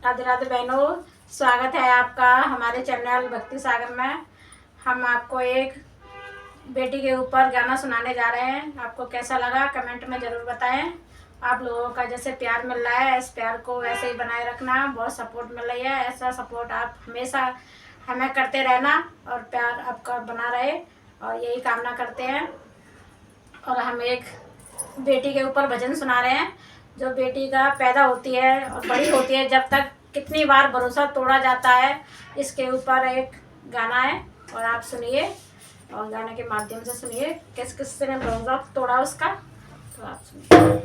राधे राधे बहनों, स्वागत है आपका हमारे चैनल भक्ति सागर में। हम आपको एक बेटी के ऊपर गाना सुनाने जा रहे हैं। आपको कैसा लगा कमेंट में ज़रूर बताएं। आप लोगों का जैसे प्यार मिल रहा है, इस प्यार को वैसे ही बनाए रखना। बहुत सपोर्ट मिल रही है, ऐसा सपोर्ट आप हमेशा हमें करते रहना और प्यार आपका बना रहे, और यही कामना करते हैं। और हम एक बेटी के ऊपर भजन सुना रहे हैं। जो बेटी का पैदा होती है और बड़ी होती है, जब तक कितनी बार भरोसा तोड़ा जाता है, इसके ऊपर एक गाना है। और आप सुनिए और गाने के माध्यम से सुनिए किस किससे ने भरोसा तोड़ा उसका। तो आप सुनिए।